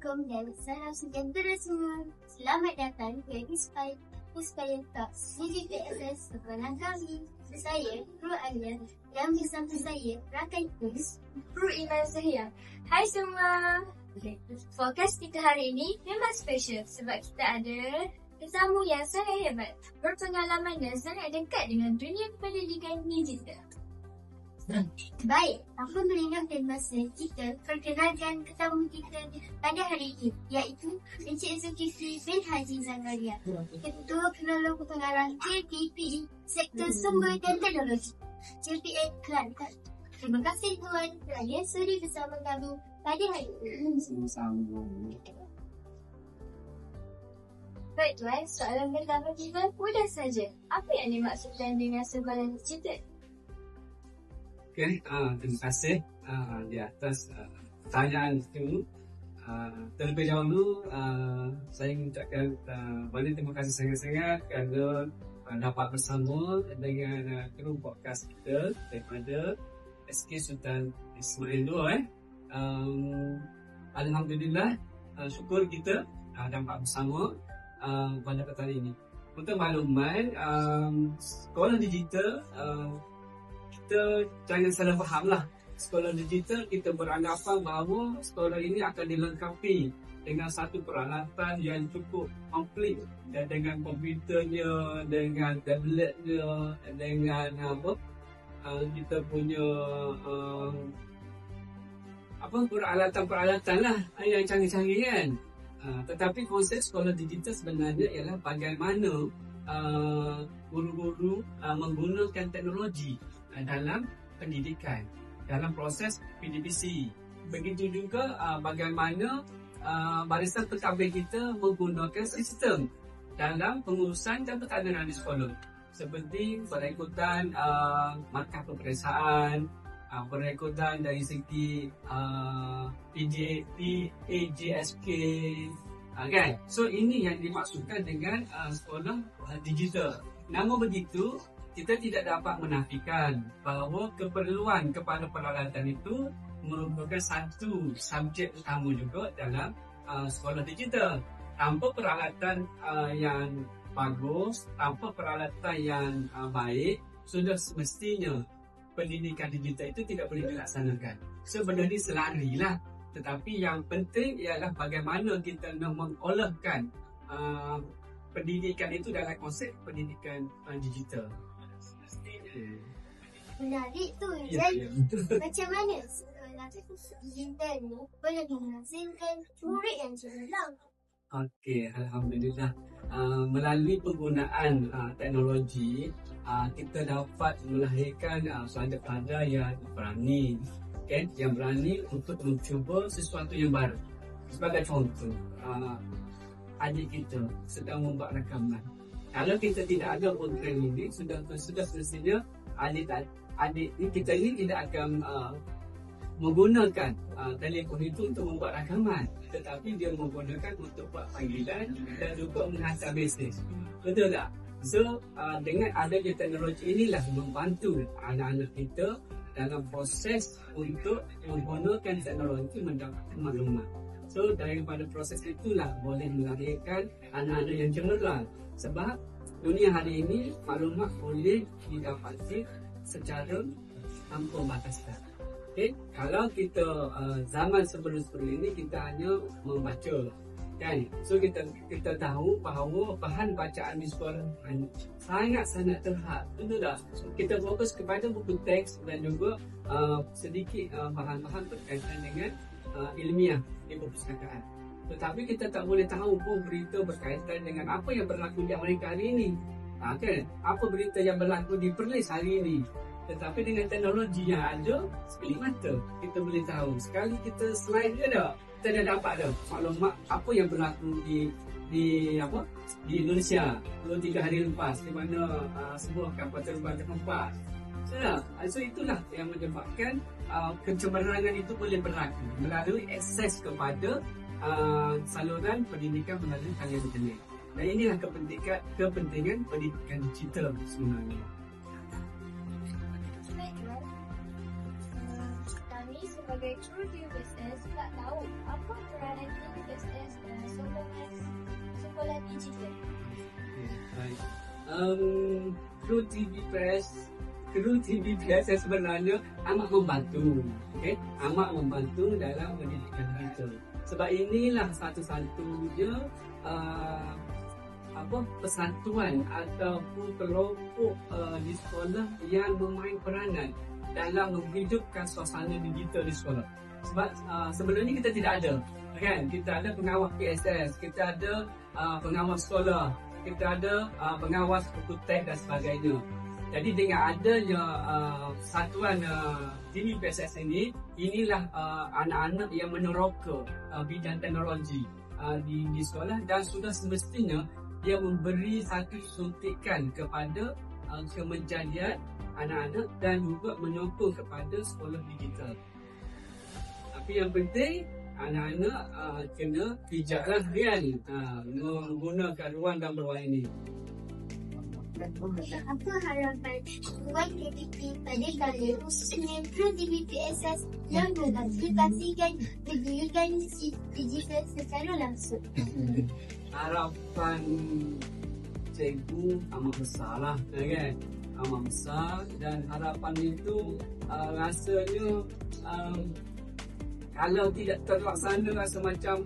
Assalamualaikum dan salam sejahtera semua. Selamat datang ke Inspire Talks CGPSS sekolah kami. Saya, Guru Alia, dan bersama saya, rakan kurs, Guru Iman Zahia. Hai semua. Fokus kita hari ini memang special sebab kita ada tetamu yang sangat hebat, berpengalaman dan sangat dekat dengan dunia pendidikan digital. Baik, tanpa melengahkan masa, kita perkenalkan tetamu kita pada hari ini, iaitu Encik Zulkifli bin Haji Zakaria, Ketua Penolong Pengarah JPPE Sektor Sumber dan Teknologi, JPA Kelantan. Terima kasih Tuan kerana sudi bersama kami pada hari ini. Baik Tuan, soalan pertama kita mudah saja. Apa yang dimaksudkan dengan sekolah digital? Okay, terima kasih di atas pertanyaan itu. Terlebih dahulu, saya mengucapkan banyak terima kasih sangat-sangat kerana dapat bersama dengan kru podcast kita daripada SK Sultan Ismail II. Alhamdulillah, syukur kita dapat bersama pada kali ini. Untuk makluman, sekolah digital, kita jangan salah faham lah. Sekolah digital kita beranggapan bahawa sekolah ini akan dilengkapi dengan satu peralatan yang cukup komplit, dan dengan komputernya, dengan tabletnya, dengan kita punya peralatan-peralatan lah yang canggih-canggih kan. Tetapi konsep sekolah digital sebenarnya ialah bagaimana guru-guru menggunakan teknologi dalam pendidikan, dalam proses PDPC. Begitu juga bagaimana barisan pentadbir kita menggunakan sistem dalam pengurusan dan pertanian di sekolah, seperti perikutan markah peperiksaan, perikutan dari segi AJSK, kan? So ini yang dimaksudkan dengan sekolah digital. Namun begitu, kita tidak dapat menafikan bahawa keperluan kepada peralatan itu merupakan satu subjek utama juga dalam sekolah digital. Tanpa peralatan yang bagus, tanpa peralatan yang baik, sudah semestinya pendidikan digital itu tidak boleh dilaksanakan. Sebenarnya selarilah, tetapi yang penting ialah bagaimana kita nak mengolahkan pendidikan itu dalam konsep pendidikan digital. Menarik tu, macam mana sekolah digital ni boleh menghasilkan murid yang cemerlang? Okey, Alhamdulillah. Melalui penggunaan teknologi, kita dapat melahirkan swadaya yang berani, kan? Yang berani untuk mencuba sesuatu yang baru. Sebagai contoh, adik kita sedang membuat rakaman. Kalau kita tidak ada program ini, sudah semestinya adik kita ini tidak akan menggunakan telefon itu untuk membuat rakaman, tetapi dia menggunakan untuk buat panggilan dan juga menghantar mesej. Betul tak? So, dengan adanya teknologi inilah membantu anak-anak kita dalam proses untuk menggunakan teknologi mendapatkan maklumat. So, daripada proses itulah boleh melahirkan anak-anak yang cemerlang. Sebab dunia hari ini maklumat boleh didapati secara tanpa batasan. Okay? Kalau kita zaman sebelum-sebelum ini kita hanya membaca, kan? So kita tahu bahawa bahan bacaan di sekolah sangat-sangat terhad. Betul tak? So, kita fokus kepada buku teks dan juga sedikit bahan-bahan berkaitan dengan ilmiah di perpustakaan. Tetapi kita tak boleh tahu pun berita berkaitan dengan apa yang berlaku di Amerika hari ini, kan? Apa berita yang berlaku di Perlis hari ini. Tetapi dengan teknologi yang ada, sekali mata kita boleh tahu. Sekali kita slide je dah, kita dah dapat dah maklumat apa yang berlaku di Indonesia 2-3 hari lepas, di mana sebuah kapal terbang terhempas. So itulah yang menyebabkan kecemerlangan itu boleh berlaku melalui akses kepada saluran pendidikan melalui talian internet. Dan inilah kepentingan pendidikan digital sebenarnya. Kami kami sebagai True TV PSS tak tahu apa peranan TV PSS dalam sekolah digital. Baik. Kru TV PSS sebenarnya amat membantu. Okay? Amat membantu dalam pendidikan kita. Sebab inilah satu-satunya persatuan ataupun kelompok di sekolah yang memain peranan dalam menghidupkan suasana digital di sekolah. Sebab sebelum ni kita tidak ada, kan? Kita ada pengawas PSS, kita ada pengawas sekolah, kita ada pengawas kutek dan sebagainya. Jadi dengan adanya satuan TV PSS ini, inilah anak-anak yang meneroka bidang teknologi di sekolah, dan sudah semestinya dia memberi satu suntikan kepada kemenjadian anak-anak dan juga menyokong kepada sekolah digital. Tapi yang penting anak-anak kena bijaklah kan menggunakan ruang dan peluang ini. Apa harapan Tuan KPP pada kalian khususnya True TV PSS yang mengaplikasikan pendidikan digital secara langsung? Harapan cikgu amat besar lah, kan? Amat besar, dan harapan itu rasanya kalau tidak terlaksana rasa macam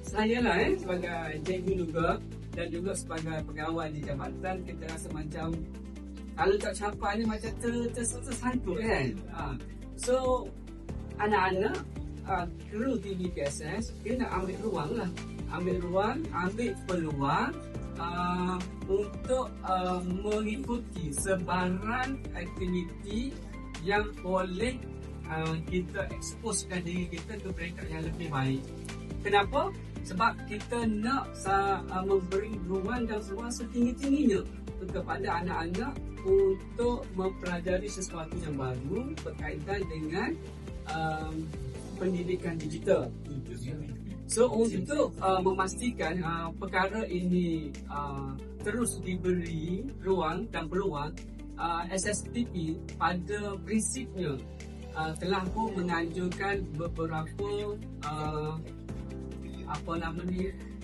saya lah sebagai cikgu juga dan juga sebagai pegawai di jabatan, kita rasa macam kalau tak capai ni macam tersantuk kan. So anak-anak kru TV PSS kena ambil ruang lah, ambil peluang untuk mengikuti sebarang aktiviti yang boleh kita exposekan diri kita ke peringkat yang lebih baik. Kenapa? Sebab kita nak memberi ruang dan ruang setinggi-tingginya kepada anak-anak untuk mempelajari sesuatu yang baru berkaitan dengan pendidikan digital. So untuk memastikan perkara ini terus diberi ruang dan peluang, SSTP pada prinsipnya telah pun menganjurkan beberapa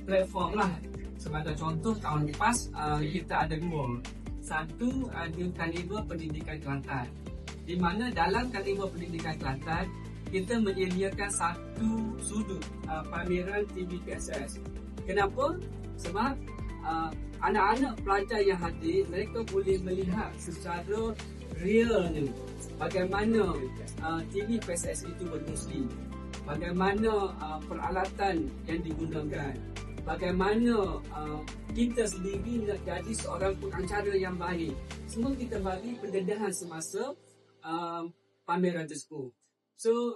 platform lah. Sebagai contoh, tahun lepas kita ada dua. Satu ada Carnival Pendidikan Kelantan, di mana dalam Carnival Pendidikan Kelantan kita menyediakan satu sudut pameran TV PSS. Kenapa? Sebab anak-anak pelajar yang hadir, mereka boleh melihat secara realnya bagaimana TV PSS itu berfungsi, bagaimana peralatan yang digunakan, bagaimana kita sendiri nak jadi seorang pengacara yang baik. Semua kita bagi pendedahan semasa pameran tersebut. So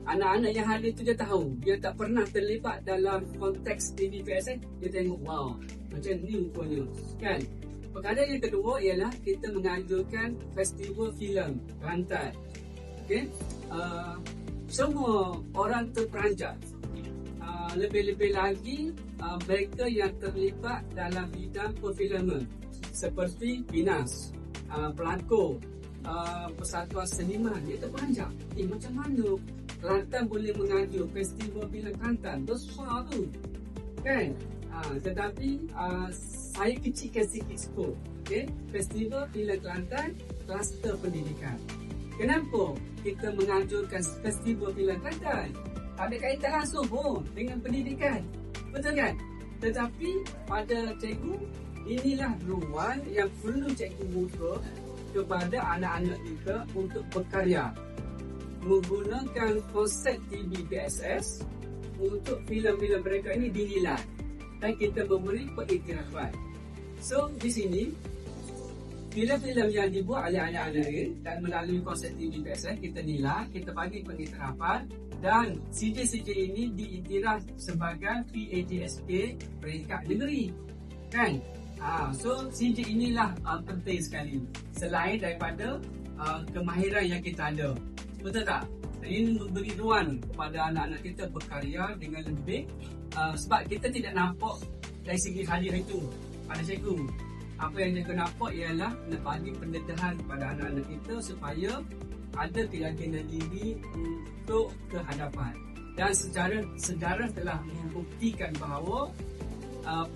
anak-anak yang hadir tu dia tahu, dia tak pernah terlibat dalam konteks TV PSS, dia tengok wow macam ni rupanya kan. Perkara yang kedua ialah kita menganjurkan festival filem Kelantan. Okay? Semua orang terperanjat, lebih-lebih lagi mereka yang terlibat dalam bidang perfilman seperti Binas, pelakon, persatuan seniman, dia terperanjat. Macam mana Kelantan boleh mengajuk festival filem Kelantan? Besar tu kan. Tetapi saya kecilkan sikit skop. Okay? Festival filem Kelantan, kluster pendidikan. Kenapa kita menganjurkan festival filem Kelantan? Tak ada kaitan langsung pun dengan pendidikan, betul kan? Tetapi pada cikgu, inilah ruang yang perlu cikgu buka kepada anak-anak kita untuk berkarya menggunakan konsep TV PSS untuk filem-filem mereka ini dinilai dan kita memberi pengiktirafan. So di sini filem-filem yang dibuat oleh anak-anak ini dan melalui konsep TV PSS kita nilai, kita bagi pengiktirafan, dan CJ-CJ ini diiktiraf sebagai PAJSK peringkat negeri kan. So CJ inilah penting sekali selain daripada kemahiran yang kita ada, betul tak? Ini memberi ruang kepada anak-anak kita berkarya dengan lebih sebab kita tidak nampak dari segi hadiah itu pada cikgu. Apa yang kita nampak ialah nak bagi pendedahan kepada anak-anak kita supaya ada keyakinan diri untuk ke hadapan. Dan secara sejarah telah membuktikan bahawa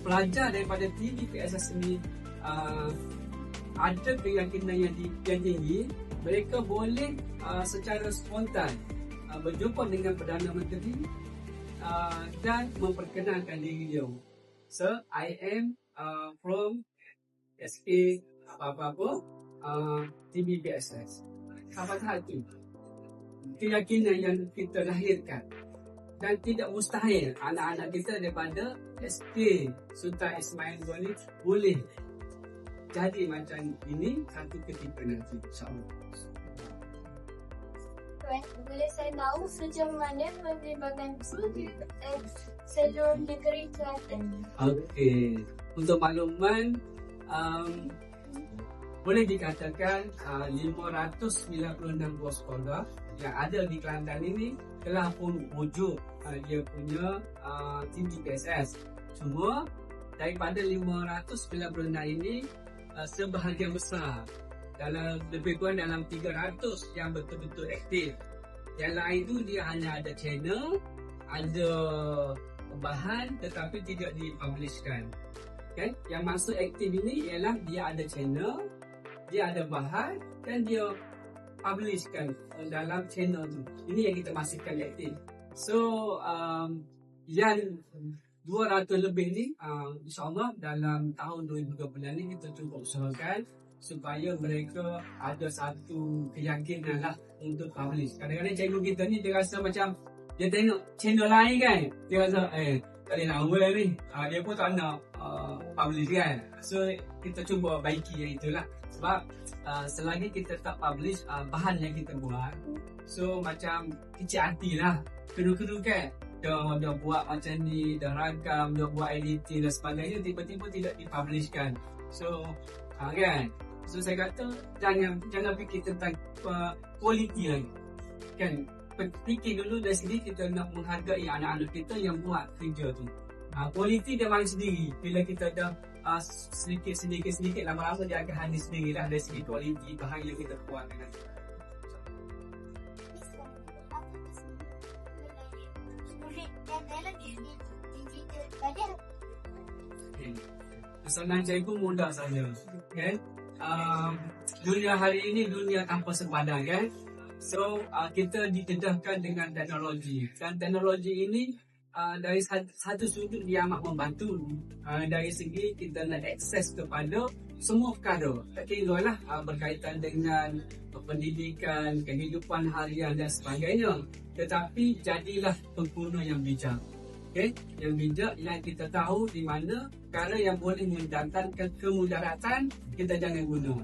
pelajar daripada TVPSS ini ada keyakinan yang tinggi. Mereka boleh secara spontan berjumpa dengan Perdana Menteri dan memperkenalkan diri dia. So, I am from SK apa-apa TVPSS. Apa itu? Keyakinan yang kita lahirkan. Dan tidak mustahil anak-anak kita daripada SK Sultan Ismail Walid boleh jadi macam ini satu ketika nanti, insyaAllah. Boleh saya tahu sejauh mana penerbangan seluruh negeri Kelantan? Okey, untuk makluman boleh dikatakan 596 buah sekolah yang ada di Kelantan ini telah pun wujud dia punya TVPSS. Cuma daripada 596 ini sebahagian besar lebih kurang dalam 300 yang betul-betul aktif. Yang lain tu dia hanya ada channel, ada bahan tetapi tidak dipublishkan. Okay? Yang maksud aktif ini ialah dia ada channel, dia ada bahan dan dia publishkan dalam channel tu. Ini yang kita maksudkan aktif. So yang 200 lebih ni insyaAllah dalam tahun 2020 ni kita cuba usahakan supaya mereka ada satu keyakinan lah untuk publish. Kadang-kadang cikgu kita ni dia rasa macam dia tengok channel lain kan, dia rasa tak boleh lama ni, dia pun tak nak publish kan. So kita cuba baiki yang itulah. Sebab selagi kita tak publish bahan yang kita buat, so macam kecil hati lah, keru-keru kan. Dah buat macam ni, dah rakam, dah buat editing dan sebagainya, tiba-tiba tidak dipublishkan. So kan, so saya kata jangan fikir tentang kualiti lagi kan. Fikir dulu dari sini kita nak menghargai anak-anak kita yang buat kerja tu. Kualiti dia main sendiri. Bila kita dah sedikit lama-lama dia akan hadir sendiri lah dari segi kualiti bahan yang kita buat dengan. Pesanan cikgu mudah saja kan. Dunia hari ini dunia tanpa sepadan kan. So kita didedahkan dengan teknologi, dan teknologi ini dari satu sudut dia amat membantu dari segi kita nak akses kepada semua perkara, tak kira lah berkaitan dengan pendidikan, kehidupan harian dan sebagainya. Tetapi jadilah pengguna yang bijak. Okay? Yang bijak yang kita tahu di mana perkara yang boleh mendatangkan kemudaratan kita jangan guna.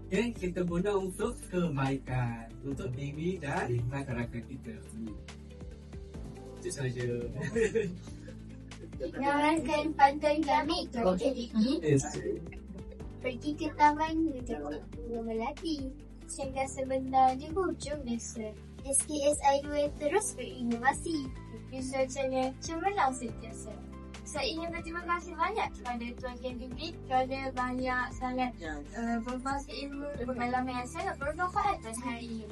Okay? Kita guna untuk kebaikan, untuk diri dan masyarakat kita. Itu saja. Nawarkan pantai kami Yes. pergi ke taman tengok bunga melati. Sehingga sebentar di hujung desa. SKSI 2 terus berinovasi. Researchnya cemerlang sentiasa. Saya ingin berterima kasih banyak kepada Tuan Kevin kerana banyak sangat berkongsi ilmu pengalaman yang sangat bermanfaat pada hari ini.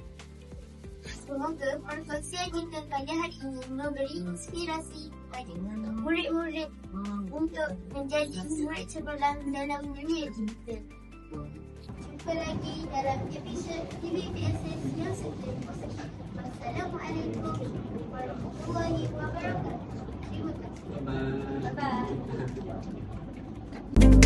Semoga perkongsian kita pada hari ini memberi inspirasi kepada murid-murid untuk menjadi murid cemerlang dalam dunia kita. Jumpa lagi dalam episod TVPSS yang seterusnya. Wassalamualaikum warahmatullahi wabarakatuh. Terima kasih. Bye-bye. Bye-bye.